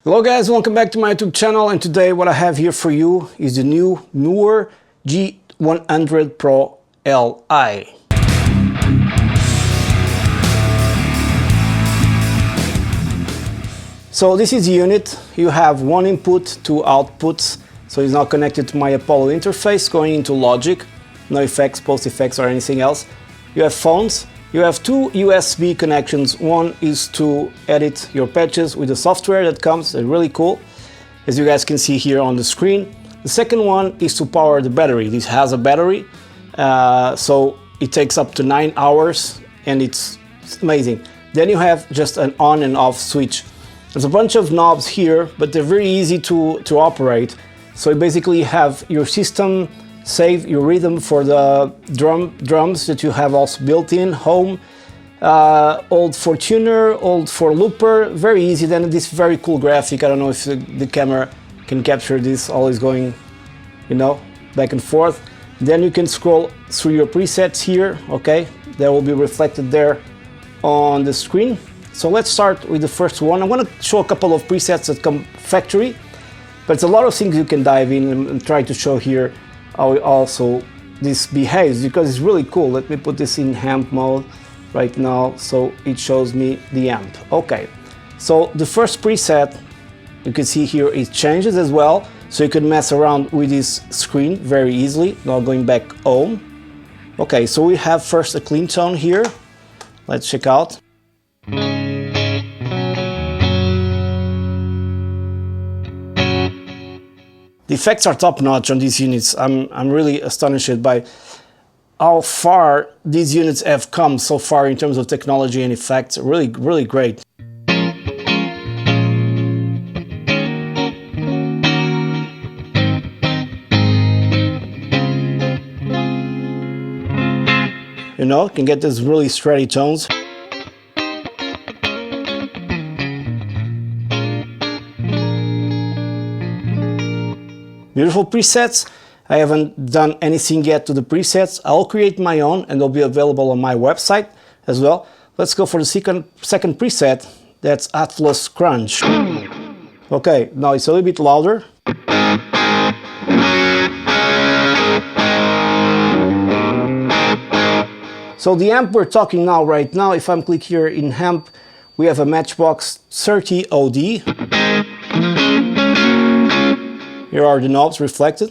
Hello guys, welcome back to my YouTube channel, and today what I have here for you is the new Mooer GE100 Pro Li. So this is the unit. You have one input, two outputs, so it's not connected to my Apollo interface going into Logic, no effects, post effects or anything else. You have phones. You have two USB connections. One is to edit your patches with the software that comes, really cool, as you guys can see here on the screen. The second one is to power the battery. This has a battery, so it takes up to 9 hours and it's amazing. Then you have just an on and off switch. There's a bunch of knobs here, but they're very easy to operate. So you basically have your system save your rhythm for the drums that you have also built in, home, old for tuner, old for looper, very easy. Then this very cool graphic, I don't know if the camera can capture this, always going, you know, back and forth. Then you can scroll through your presets here, okay, that will be reflected there on the screen. So let's start with the first one. I'm going to show a couple of presets that come factory, but it's a lot of things you can dive in and try to show here how also this behaves, because it's really cool. Let me put this in amp mode right now so it shows me the amp. Okay, so the first preset you can see here, it changes as well, so you can mess around with this screen very easily. Now going back home. Okay, so we have first a clean tone here. Let's check out. The effects are top notch on these units. I'm really astonished by how far these units have come so far in terms of technology and effects. Really, really great. You know, you can get these really steady tones. Beautiful presets. I haven't done anything yet to the presets. I'll create my own and they'll be available on my website as well. Let's go for the second preset. That's Atlas Crunch. Okay, now it's a little bit louder. So the amp we're talking now, right now, if I'm click here in amp, we have a Matchbox 30 OD. Here are the knobs reflected.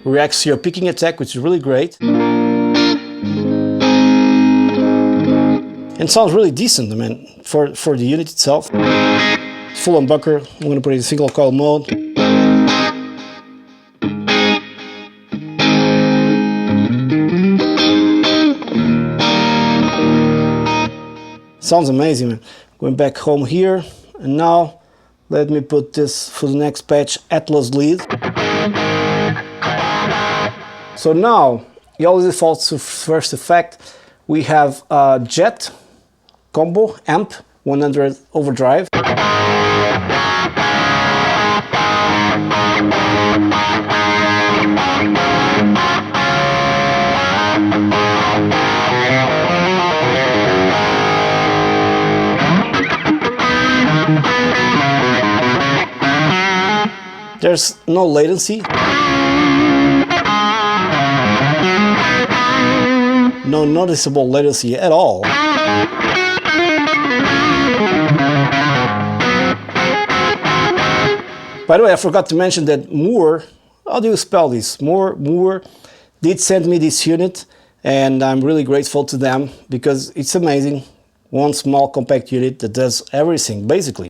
Reacts to your picking attack, which is really great. And sounds really decent, I mean, for the unit itself. Full humbucker. I'm going to put it in single coil mode. Sounds amazing, man. Going back home here, and now let me put this for the next patch, Atlas Lead. So now, it always defaults to first effect. We have Jet Combo Amp 100 Overdrive. There's no latency, no noticeable latency at all. By the way, I forgot to mention that Mooer, how do you spell this? Mooer did send me this unit, and I'm really grateful to them because it's amazing. One small compact unit that does everything, basically.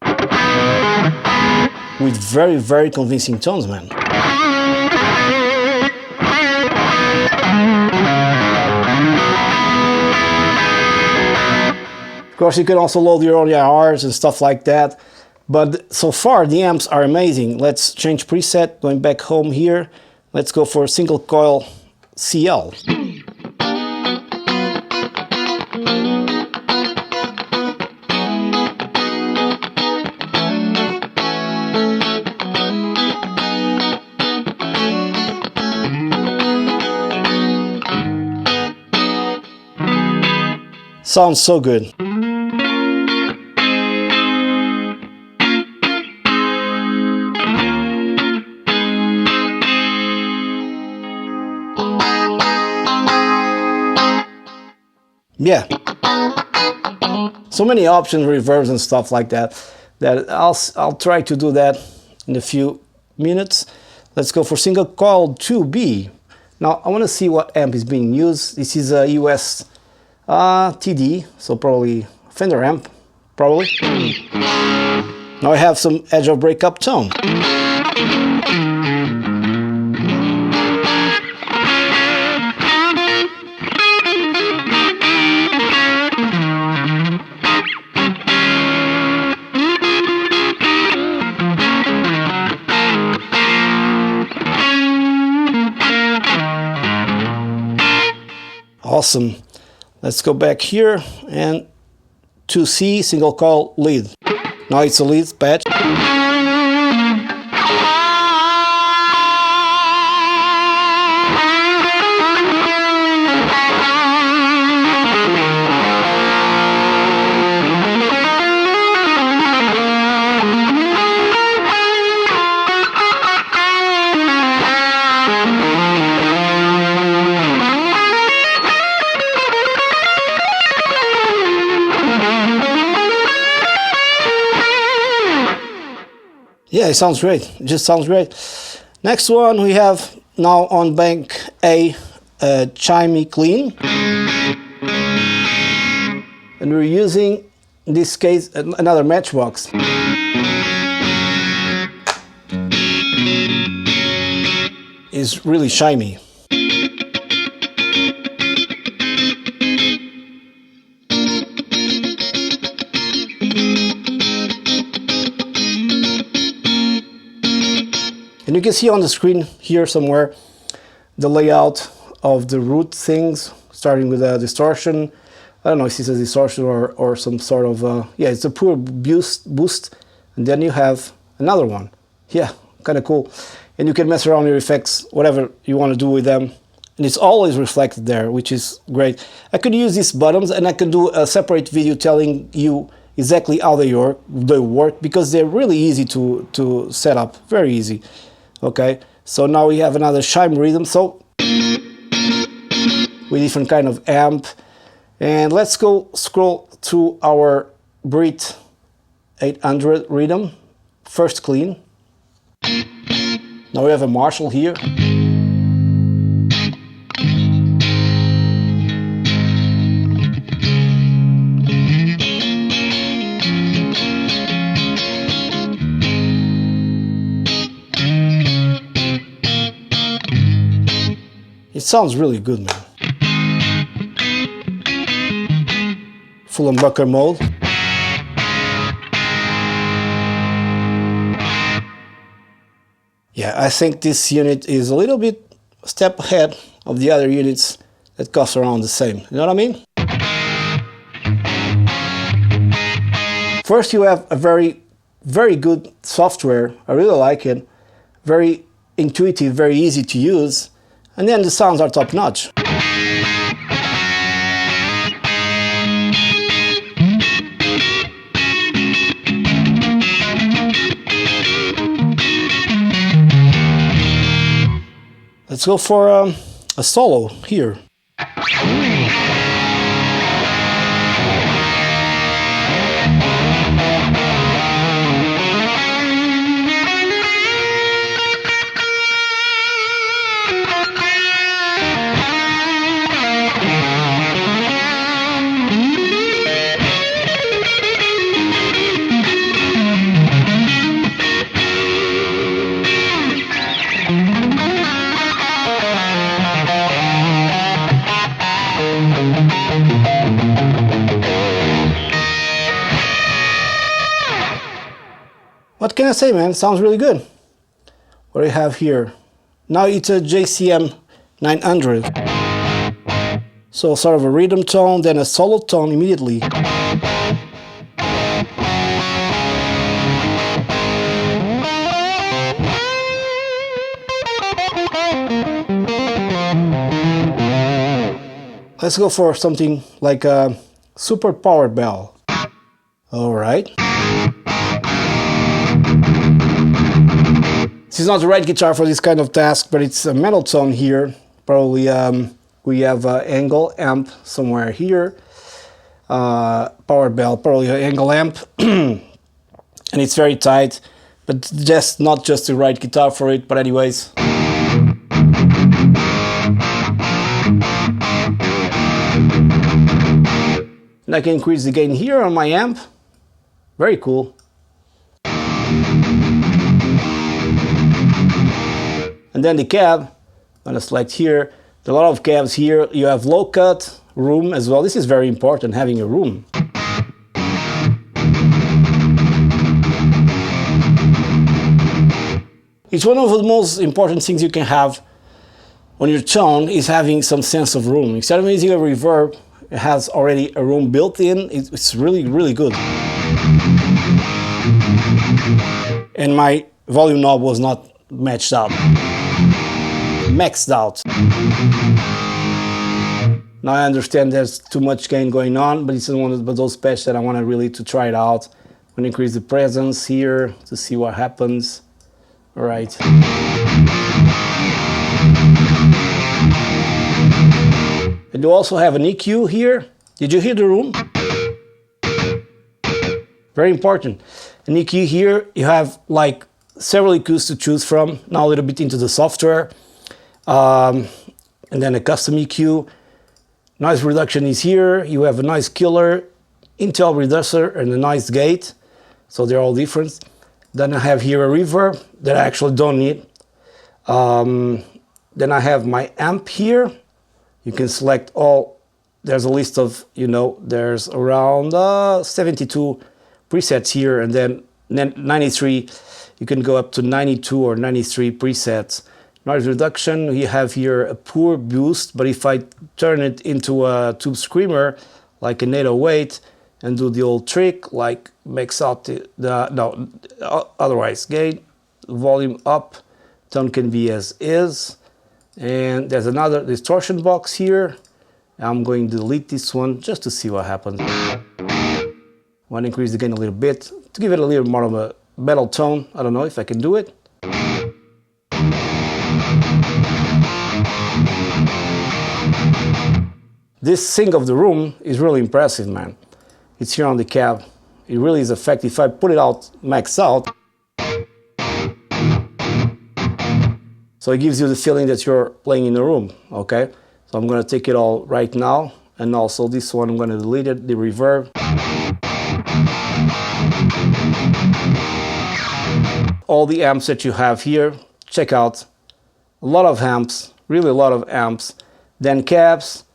With very, very convincing tones, man. Of course, you can also load your own IRs and stuff like that. But so far, the amps are amazing. Let's change preset, going back home here. Let's go for single coil CL. Sounds so good. Yeah. So many options, reverbs and stuff like that, that I'll try to do that in a few minutes. Let's go for single coil 2B. Now I want to see what amp is being used. This is a US TD, so probably Fender amp, probably. Now I have some edge of breakup tone. Awesome. Let's go back here and 2C single coil lead. Now it's a lead patch. Yeah, it sounds great. It just sounds great. Next one we have now on bank A, Chimey Clean. And we're using, in this case, another Matchbox. It's really shiny. And you can see on the screen here somewhere the layout of the root things, starting with a distortion. I don't know if this is a distortion or some sort of, yeah, it's a pure boost. And then you have another one. Yeah, kind of cool. And you can mess around your effects, whatever you want to do with them. And it's always reflected there, which is great. I could use these buttons and I could do a separate video telling you exactly how they work because they're really easy to set up, very easy. Okay, so now we have another chime rhythm, so with different kind of amp. And let's go scroll through our Brit 800 rhythm, first clean. Now we have a Marshall here. It sounds really good, man. Full humbucker mode. Yeah, I think this unit is a little bit step ahead of the other units that cost around the same. You know what I mean? First, you have a very good software. I really like it. Very intuitive, very easy to use. And then the sounds are top notch. Let's go for a solo here. What can I say, man? Sounds really good. What do you have here? Now it's a JCM 900. So sort of a rhythm tone, then a solo tone immediately. Let's go for something like a Super power bell. All right. This is not the right guitar for this kind of task, but it's a metal tone here. Probably we have an angle amp somewhere here. Power bell, probably an angle amp. And it's very tight, but just not just the right guitar for it. But anyways. And I can increase the gain here on my amp. Very cool. And then the cab, I'm gonna select here. There are a lot of cabs here. You have low cut, room as well. This is very important, having a room. It's one of the most important things you can have on your tone is having some sense of room. Instead of using a reverb, it has already a room built in. It's really, really good. And my volume knob was not maxed out. Now I understand there's too much gain going on, but it's one of those patches that I want to really to try it out. I'm going to increase the presence here to see what happens. All right. And you also have an EQ here. Did you hear the room? Very important. An EQ here, you have like several EQs to choose from. Now a little bit into the software. And then a custom EQ. Noise reduction is here. You have a noise killer, Intel reducer, and a noise gate. So they're all different. Then I have here a reverb that I actually don't need. Then I have my amp here. You can select all, there's a list of, there's around 72 presets here, and then 93, you can go up to 92 or 93 presets. Noise reduction, you have here a poor boost, but if I turn it into a tube screamer, like an 808, and do the old trick, like max out otherwise gain, volume up, tone can be as is. And there's another distortion box here. I'm going to delete this one just to see what happens. I want to increase the gain a little bit to give it a little more of a metal tone. I don't know if I can do it. This sync of the room is really impressive, man. It's here on the cab. It really is effective. If I put it out, max out, so it gives you the feeling that you're playing in a room, okay? So I'm gonna take it all right now, and also this one I'm gonna delete it, the reverb. All the amps that you have here, check out. A lot of amps, really a lot of amps. Then cabs,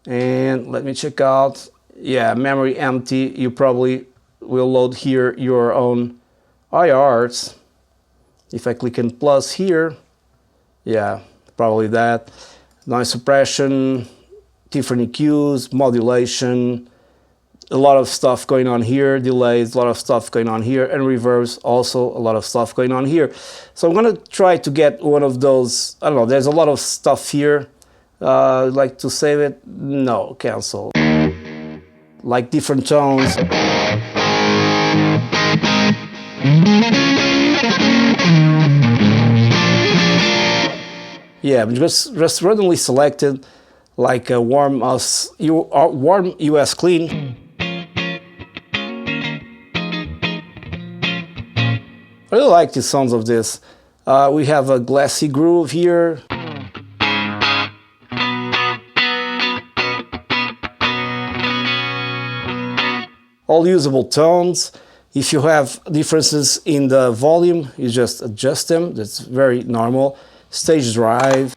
and let me check out, yeah, memory empty. You probably will load here your own IRs. If I click on plus here, yeah, probably that. Noise suppression, different EQs, modulation, a lot of stuff going on here, delays, a lot of stuff going on here, and reverbs, also a lot of stuff going on here. So I'm gonna try to get one of those, I don't know, there's a lot of stuff here. Like to save it? No, cancel. Like different tones. Yeah, but just randomly selected, like a warm US clean. I really like the sounds of this. We have a glassy groove here. All usable tones. If you have differences in the volume, you just adjust them. That's very normal. Stage drive.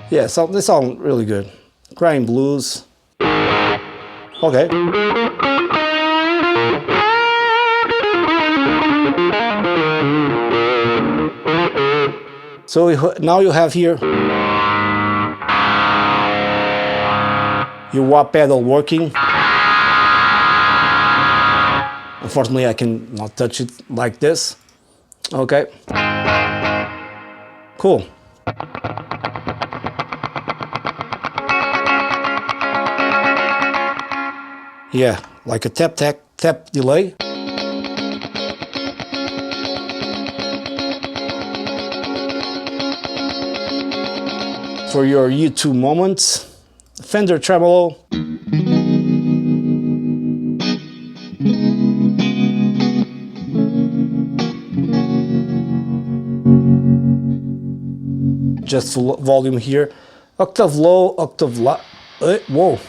Yeah, so they sound really good. Crying blues. Okay. So now you have here your wah pedal working. Unfortunately, I cannot touch it like this. Okay. Cool. Yeah, like a tap tap tap delay. For your U2 moments, Fender tremolo. Just volume here. Octave low, octave loud. Whoa.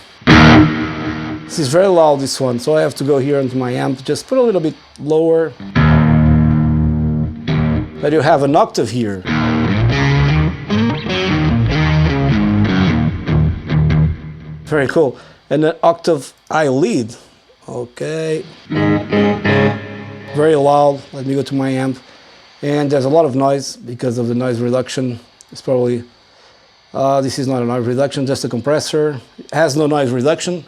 This is very loud, this one, so I have to go here into my amp, just put a little bit lower. But you have an octave here. Very cool. And an octave high lead. Okay. Very loud. Let me go to my amp. And there's a lot of noise because of the noise reduction. It's probably, this is not a noise reduction, just a compressor. It has no noise reduction.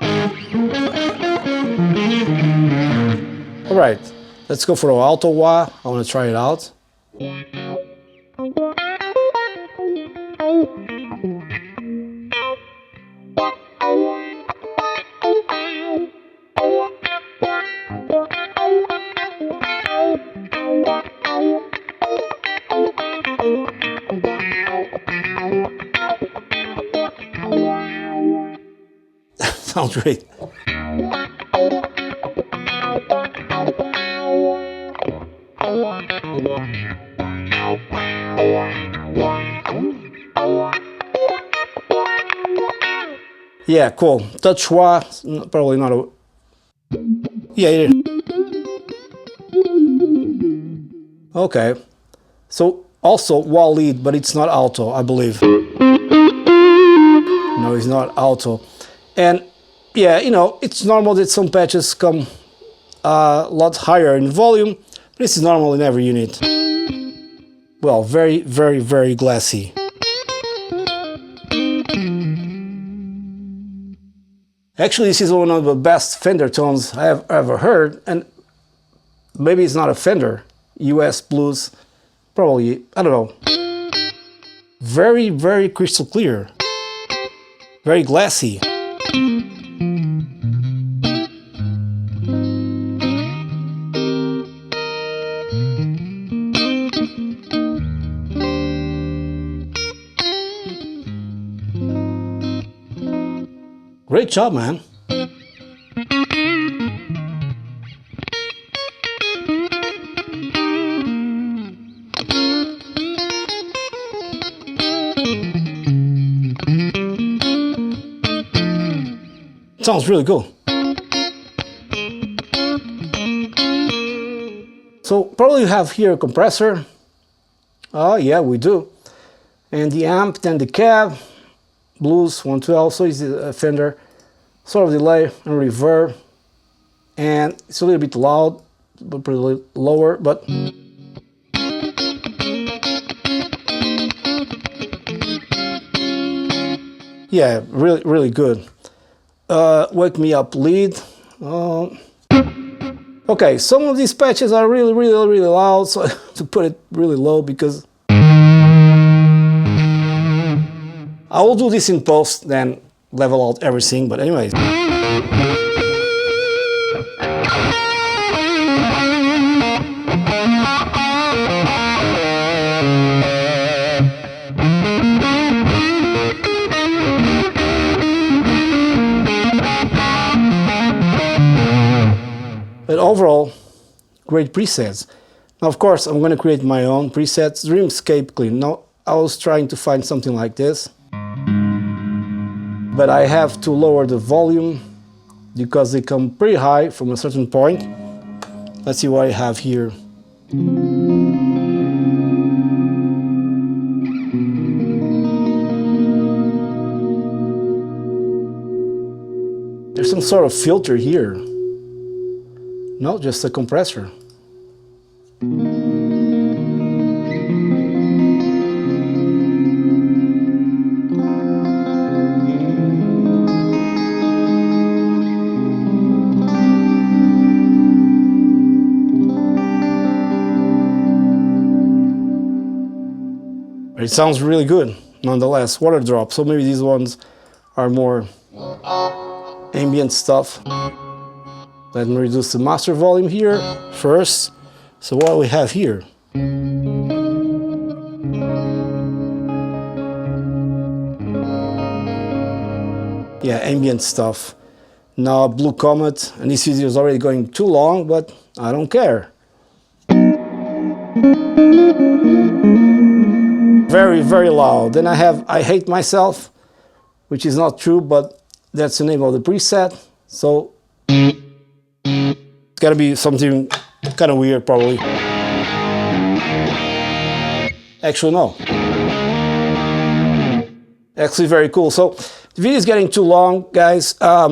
All right, let's go for an alto wah. I want to try it out. Sounds great. Yeah, cool. Touch wah, probably not a... Yeah, it is. Okay. So, also wah lead, but it's not alto, I believe. No, it's not alto. And yeah, you know, it's normal that some patches come a lot higher in volume. This is normal in every unit. Well, very, very, very glassy. Actually, this is one of the best Fender tones I have ever heard, and maybe it's not a Fender. US blues, probably, I don't know. Very, very crystal clear. Very glassy. Great job, man. Sounds really cool. So probably you have here a compressor. Oh yeah, we do. And the amp, then the cab. Blues 112, so is a Fender, sort of delay and reverb, and it's a little bit loud, but pretty lower, but yeah, really, really good. Wake Me Up lead. Okay, some of these patches are really, really, really loud, so I have to put it really low because I will do this in post, then level out everything, but anyways. But overall, great presets. Now, of course, I'm going to create my own presets. Dreamscape Clean. Now, I was trying to find something like this, but I have to lower the volume because they come pretty high from a certain point. Let's see what I have here. There's some sort of filter here. No, just a compressor. It sounds really good, nonetheless. Water drop, so maybe these ones are more ambient stuff. Let me reduce the master volume here first. So what we have here. Yeah, ambient stuff. Now Blue Comet, and this video is already going too long, but I don't care. Very, very loud. Then I have I Hate Myself, which is not true, but that's the name of the preset. So it's gotta be something kind of weird, probably. Actually, no. Actually, very cool. So the video is getting too long, guys. I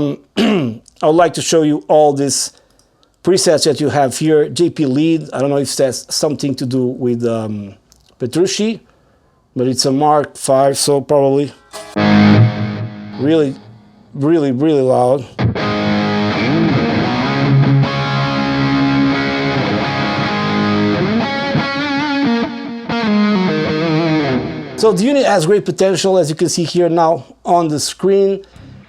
would like to show you all these presets that you have here. JP Lead, I don't know if that's something to do with Petrucci, but it's a Mark V, so probably really, really, really loud. So the unit has great potential, as you can see here now on the screen.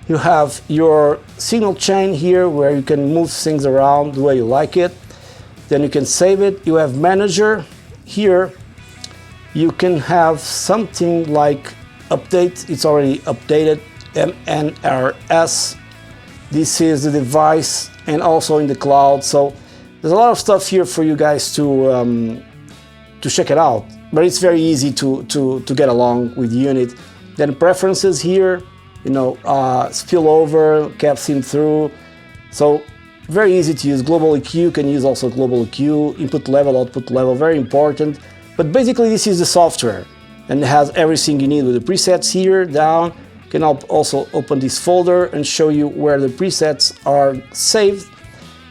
You have your signal chain here where you can move things around the way you like it. Then you can save it. You have manager here. You can have something like update. It's already updated, MNRS. This is the device and also in the cloud. So there's a lot of stuff here for you guys to check it out. But it's very easy to get along with the unit. Then preferences here, you know, spillover, cap seam through. So very easy to use. Global EQ, you can use also global EQ, input level, output level, very important. But basically this is the software and it has everything you need with the presets here down. You can also open this folder and show you where the presets are saved.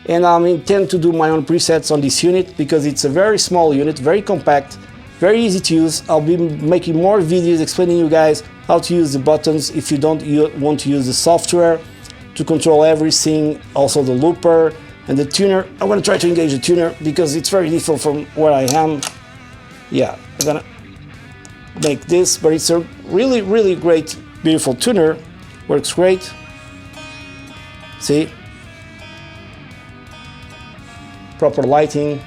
And I intend to do my own presets on this unit because it's a very small unit, very compact, very easy to use. I'll be making more videos explaining you guys how to use the buttons if you don't want to use the software to control everything, also the looper and the tuner. I'm going to try to engage the tuner because it's very different from where I am. Yeah, I'm going to make this, but it's a really, really great, beautiful tuner. Works great. See? Proper lighting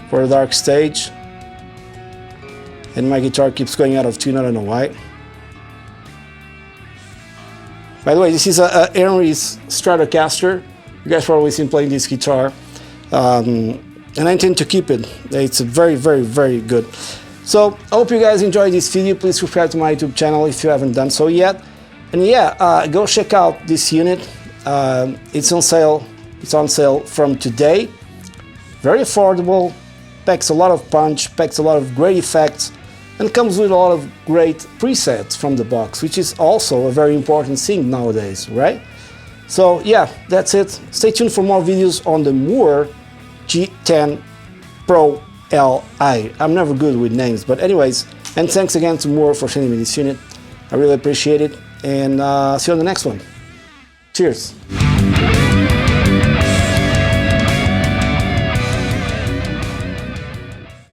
for a dark stage, and my guitar keeps going out of tune, I don't know why. By the way, this is a Henry's Stratocaster. You guys probably seen playing this guitar, and I intend to keep it. It's very, very, very good. So I hope you guys enjoyed this video. Please subscribe to my YouTube channel if you haven't done so yet. And yeah, go check out this unit. It's on sale. It's on sale from today. Very affordable. Packs a lot of punch, packs a lot of great effects, and comes with a lot of great presets from the box, which is also a very important thing nowadays, right? So yeah, that's it. Stay tuned for more videos on the Mooer G10 Pro Li. I'm never good with names, but anyways, and thanks again to Mooer for sending me this unit. I really appreciate it, and see you on the next one. Cheers.